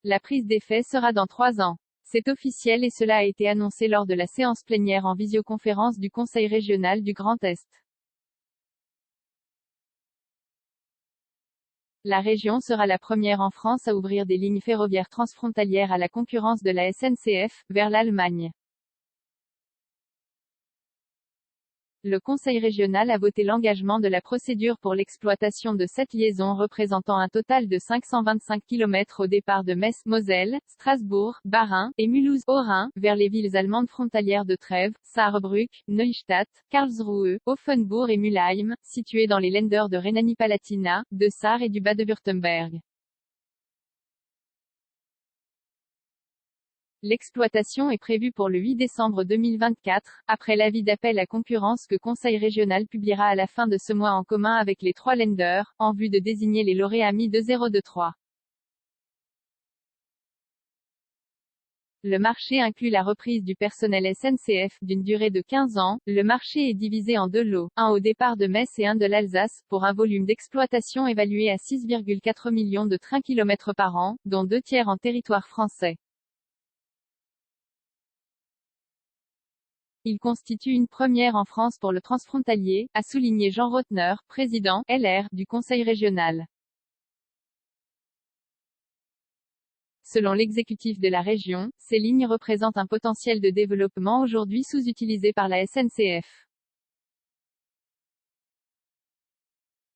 La prise d'effet sera dans 3 ans. C'est officiel et cela a été annoncé lors de la séance plénière en visioconférence du Conseil régional du Grand Est. La région sera la première en France à ouvrir des lignes ferroviaires transfrontalières à la concurrence de la SNCF, vers l'Allemagne. Le Conseil régional a voté l'engagement de la procédure pour l'exploitation de cette liaison représentant un total de 525 km au départ de Metz, Moselle, Strasbourg, Bas-Rhin, et Mulhouse, Haut-Rhin, vers les villes allemandes frontalières de Trèves, Saarbrück, Neustadt, Karlsruhe, Offenbourg et Mülheim, situées dans les Länder de Rhénanie-Palatinat, de Sarre et du Bade-Wurtemberg. L'exploitation est prévue pour le 8 décembre 2024, après l'avis d'appel à concurrence que Conseil régional publiera à la fin de ce mois en commun avec les 3 Länder, en vue de désigner les lauréats Mi-2023. Le marché inclut la reprise du personnel SNCF, d'une durée de 15 ans. Le marché est divisé en 2 lots, un au départ de Metz et un de l'Alsace, pour un volume d'exploitation évalué à 6,4 millions de trains-kilomètres par an, dont 2 tiers en territoire français. Il constitue une première en France pour le transfrontalier, a souligné Jean Rotner, président, LR, du Conseil régional. Selon l'exécutif de la région, ces lignes représentent un potentiel de développement aujourd'hui sous-utilisé par la SNCF.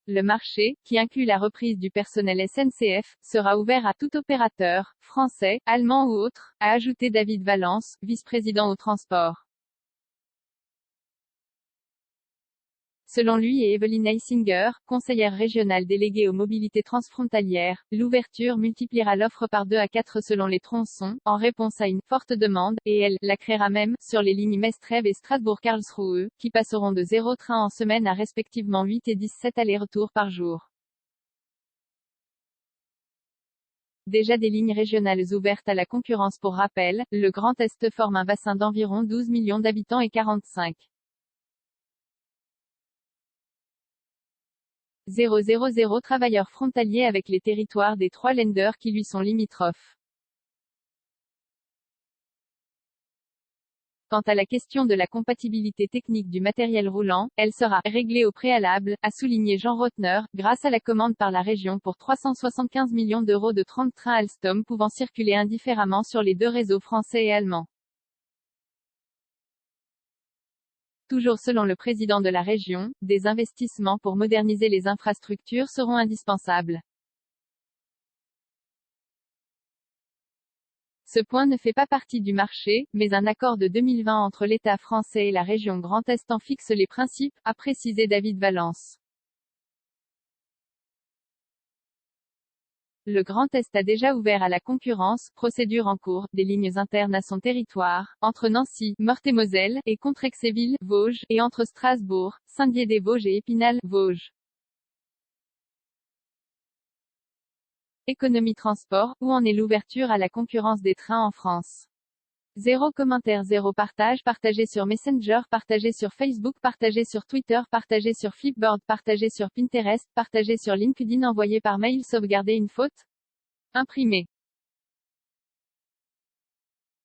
Le marché, qui inclut la reprise du personnel SNCF, sera ouvert à tout opérateur, français, allemand ou autre, a ajouté David Valence, vice-président au transport. Selon lui et Evelyne Heisinger, conseillère régionale déléguée aux mobilités transfrontalières, l'ouverture multipliera l'offre par 2 à 4 selon les tronçons, en réponse à une forte demande, et elle la créera même, sur les lignes Metz-Trèves et Strasbourg-Karlsruhe, qui passeront de 0 train en semaine à respectivement 8 et 17 allers-retours par jour. Déjà des lignes régionales ouvertes à la concurrence. Pour rappel, le Grand Est forme un bassin d'environ 12 millions d'habitants et 45 000 travailleurs frontaliers avec les territoires des 3 Länder qui lui sont limitrophes. Quant à la question de la compatibilité technique du matériel roulant, elle sera réglée au préalable, a souligné Jean Rotner, grâce à la commande par la région pour 375 millions d'euros de 30 trains Alstom pouvant circuler indifféremment sur les 2 réseaux français et allemands. Toujours selon le président de la région, des investissements pour moderniser les infrastructures seront indispensables. Ce point ne fait pas partie du marché, mais un accord de 2020 entre l'État français et la région Grand Est en fixe les principes, a précisé David Valence. Le Grand Est a déjà ouvert à la concurrence, procédure en cours, des lignes internes à son territoire, entre Nancy, Meurthe-et-Moselle, et Contrexéville, Vosges, et entre Strasbourg, Saint-Dié-des-Vosges et Épinal, Vosges. Économie transport, où en est l'ouverture à la concurrence des trains en France? 0 commentaire, 0 partage, partagé sur Messenger, partagé sur Facebook, partagé sur Twitter, partagé sur Flipboard, partagé sur Pinterest, partagé sur LinkedIn, envoyé par mail, sauvegarder une faute? Imprimé.